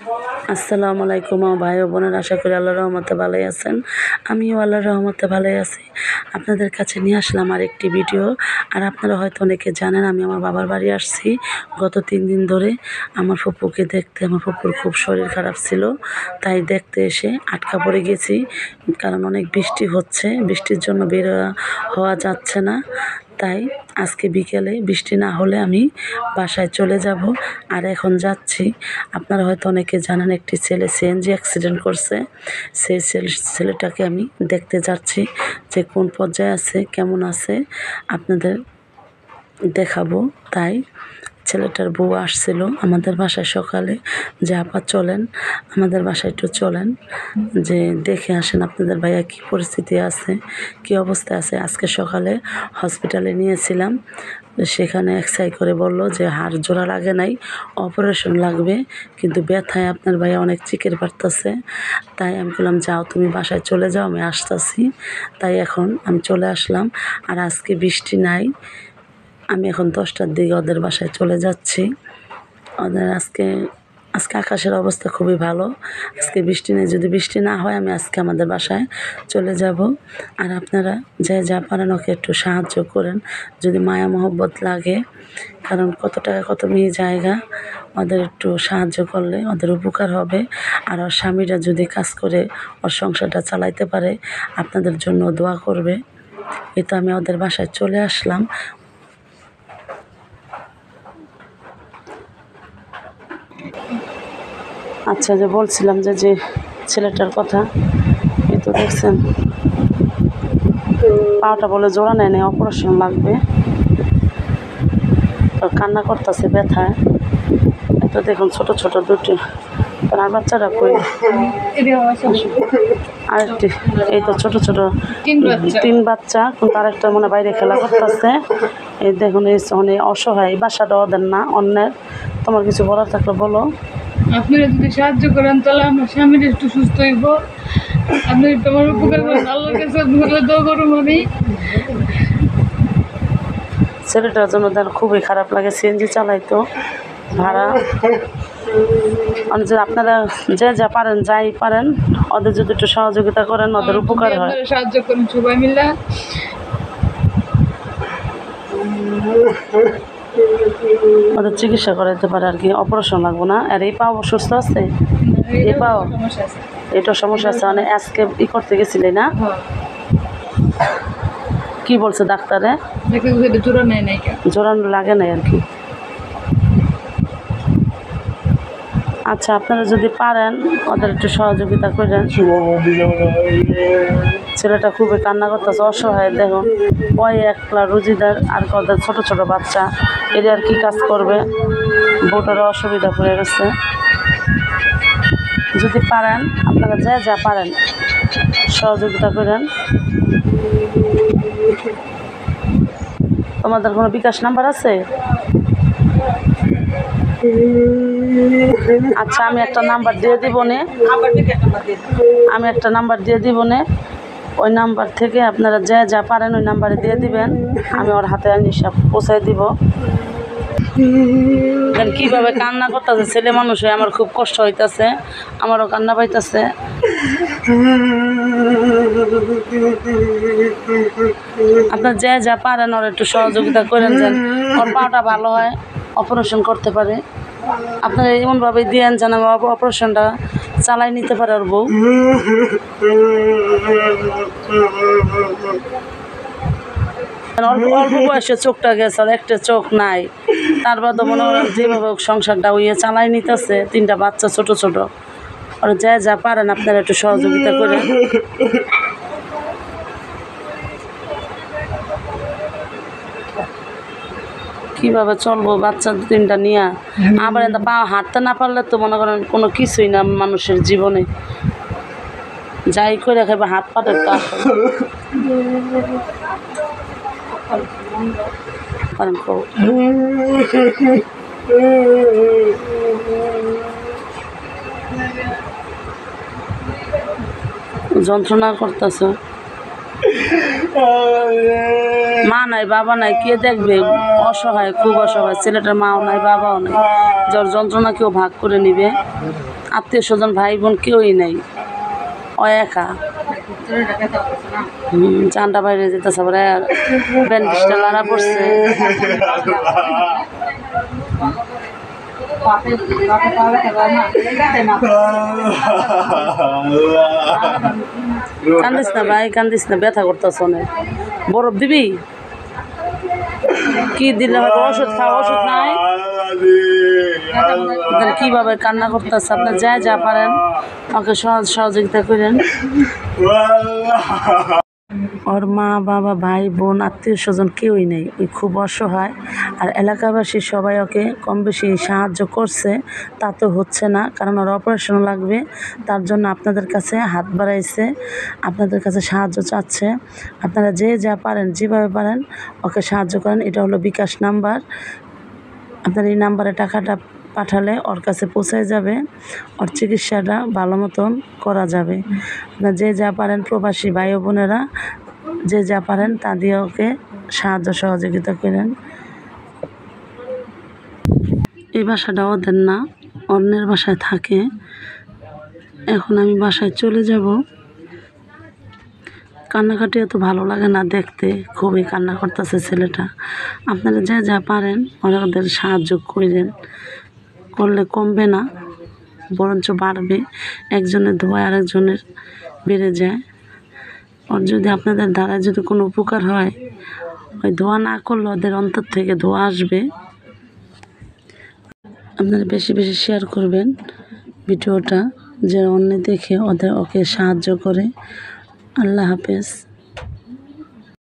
আসসালামু আলাইকুম আমার ভাই ও বোনেরা, আশা করি আল্লাহর রহমতে ভালোই আছেন। আমিও আল্লাহর রহমতে ভালোই আছি। আপনাদের কাছে নিয়ে আসলাম আরেকটি ভিডিও। আর আপনারা হয়তো অনেকে জানেন, আমি আমার বাবার বাড়ি আসছি গত 3 দিন ধরে আমার ফুপুকে দেখতে। আমার ফুপুর খুব শরীর খারাপ ছিল, তাই দেখতে এসে আটকা পড়ে গেছি, কারণ অনেক বৃষ্টি হচ্ছে। বৃষ্টির জন্য বের হওয়া যাচ্ছে না। তাই আজকে বিকেলে বৃষ্টি না হলে আমি বাসায় চলে যাব। আর এখন যাচ্ছি। আপনারা হয়তো অনেকে জানেন, একটি ছেলে সিএনজি অ্যাক্সিডেন্ট করছে। সেই ছেলেটাকে আমি দেখতে যাচ্ছি যে কোন পর্যায়ে আছে, কেমন আছে, আপনাদের দেখাবো। তাই ছেলেটার বউ আসছিল আমাদের বাসায় সকালে, যে আপা চলেন আমাদের বাসায় একটু চলেন, যে দেখে আসেন আপনাদের ভাইয়া কী পরিস্থিতি আছে, কী অবস্থায় আছে। আজকে সকালে হসপিটালে নিয়েছিলাম, সেখানে এক্সআই করে বলল যে হাড় জোড়া লাগে নাই, অপারেশন লাগবে, কিন্তু ব্যথায় আপনার ভাইয়া অনেক চিকের পারতেছে। তাই আমি বললাম, যাও তুমি বাসায় চলে যাও, আমি আসতেছি। তাই এখন আমি চলে আসলাম। আর আজকে বৃষ্টি নাই। আমি এখন 10টার দিকে ওদের বাসায় চলে যাচ্ছি। ওদের আজকে আকাশের অবস্থা খুবই ভালো। আজকে বৃষ্টি নেই। যদি বৃষ্টি না হয় আমি আজকে আমাদের বাসায় চলে যাব। আর আপনারা যা পারেন ওকে একটু সাহায্য করেন, যদি মায়া মহব্বত লাগে, কারণ কত টাকা কত মেয়ে জায়গা। ওদের একটু সাহায্য করলে ওদের উপকার হবে। আর ওর স্বামীরা যদি কাজ করে ওর সংসারটা চালাইতে পারে, আপনাদের জন্য দোয়া করবে। এই তো আমি ওদের বাসায় চলে আসলাম। আচ্ছা, যে বলছিলাম যে ছেলেটার কথা, এই তো দেখছেন পাটা বলে জোড়া নেয় নেই, অপারেশন লাগবে। তো কান্না করতেছে ব্যথায়। তো দেখুন ছোট ছোট দুটি আর বাচ্চারা কই, আরেকটি এই তো ছোট ছোট 3 বাচ্চা, কিন্তু আরেকটা মনে বাইরে খেলা করতেছে। এই দেখুন এই অনেক অসহায়, বাসাটা ওদের না অন্যের। তোমার কিছু বলার থাকলে বলো। আপনারা যদি সাহায্য করেন তাহলে আমার স্বামীর একটু সুস্থ হইব। আপনি তোমার উপকার করেন, আল্লাহর কাছে দোয়া করুন। আমি ছেলেটার জন্য তার খুবই খারাপ লাগে, সিএনজি চালাইতো ভাড়া। যে আপনারা যা পারেন, যাই পারেন, ওদের যদি একটু সহযোগিতা করেন ওদের উপকার হয়। সাহায্য করুন সবাই মিলে। ওদের চিকিৎসা করাইতে পারে আর কি, অপারেশন লাগবো না। আর এই পাও সুস্থ আছে, এই পাও এটা সমস্যা আছে। মানে আজকে করতে গেছিলে না, কি বলছে ডাক্তারে? জোরানো লাগে নাই আর কি। আচ্ছা, আপনারা যদি পারেন ওদের একটু সহযোগিতা করেন। ছেলেটা খুবই কান্না করতেছে, অসহায়। দেখুন ওই একলা রুজিদার, আর ওদের ছোট ছোট বাচ্চা, এদের আর কি কাজ করবে। বউটারও অসুবিধা পড়ে গেছে। যদি পারেন আপনারা যা পারেন সহযোগিতা করেন। তোমাদের কোনো বিকাশ নাম্বার আছে? আচ্ছা, আমি একটা নাম্বার দিয়ে দিব নে, ওই নাম্বার থেকে আপনারা যা পারেন ওই নাম্বারে দিয়ে দিবেন। আমি ওর হাতে হিসাব পৌঁছাই দিব। কিভাবে কান্না করতেছে ছেলে মানুষ হয়ে, আমার খুব কষ্ট হইতেছে, আমারও কান্না পাইতেছে। আপনার যা পারেন ওর একটু সহযোগিতা করেন, যেন ওর পাটা ভালো হয়, অপারেশন করতে পারে। আপনারা এমনভাবে দিয়েন যেন অপারেশনটা চালাই নিতে পারে ওর বউ। অল্প বয়সে চোখটা গেছে, আর একটা চোখ নাই। তার বাদে মনে করেন যেভাবে সংসারটা চালাই নিতেছে, 3টা বাচ্চা ছোট ছোট। আর যা পারেন আপনারা একটু সহযোগিতা করে। কিভাবে চলবো বাচ্চা 3টা নিয়ে? আবার এটা পা হাঁটতে না পারলে তো মনে করেন কোনো কিছুই না মানুষের জীবনে। যাই করে খাইবে হাত পাটের কাজ যন্ত্রণা করতেছে। মা নাই, বাবা নাই, কে দেখবে? অসহায়, খুব অসহায়। ছেলেটার মাও নাই, বাবাও নাই, যার যন্ত্রণা কেউ ভাগ করে নিবে। আত্মীয় স্বজন ভাই বোন কেউই নেই, ও একা। চানটা বাইরে যেতেছে, পরে ব্যান্ডেজটা লাড়া পড়ছে। কান্দিস না ভাই, কান্দিস না, ব্যথা করতেছ অনেক। বরফ দিবি? কি দিলে হবে? ওষুধ খাও, ওষুধ নাই। কিভাবে কান্না করতেছে? আপনার যা পারেন ওকে সহযোগিতা করেন। ওর মা বাবা ভাই বোন আত্মীয় স্বজন কেউই নেই, ওই খুব অসহায়। আর এলাকাবাসী সবাই ওকে কম বেশি সাহায্য করছে, তা তো হচ্ছে না, কারণ ওর অপারেশন লাগবে। তার জন্য আপনাদের কাছে হাত বাড়াইছে, আপনাদের কাছে সাহায্য চাচ্ছে। আপনারা যা পারেন, যেভাবে পারেন ওকে সাহায্য করেন। এটা হলো বিকাশ নাম্বার, আপনার এই নাম্বারে টাকাটা পাঠালে ওর কাছে পৌঁছায় যাবে, ওর চিকিৎসাটা ভালো মতন করা যাবে। আপনার যা পারেন, প্রবাসী ভাই বোনেরা যা পারেন তা দিয়ে ওকে সাহায্য সহযোগিতা করেন। এই বাসাটা ওদের না, অন্যের বাসায় থাকে। এখন আমি বাসায় চলে যাব। কান্নাকাটি এত ভালো লাগে না দেখতে, খুবই কান্না করতেছে ছেলেটা। আপনারা যা পারেন ওদের সাহায্য করেন, করলে কমবে না, বরঞ্চ বাড়বে। একজনের ধোয়া আরেকজনের বেড়ে যায়। ওর যদি আপনাদের দ্বারা যদি কোনো উপকার হয়, ওই ধোয়া না করলে ওদের অন্তর থেকে ধোয়া আসবে। আপনারা বেশি বেশি শেয়ার করবেন ভিডিওটা, যে অন্য দেখে ওকে সাহায্য করে। আল্লাহ হাফেজ।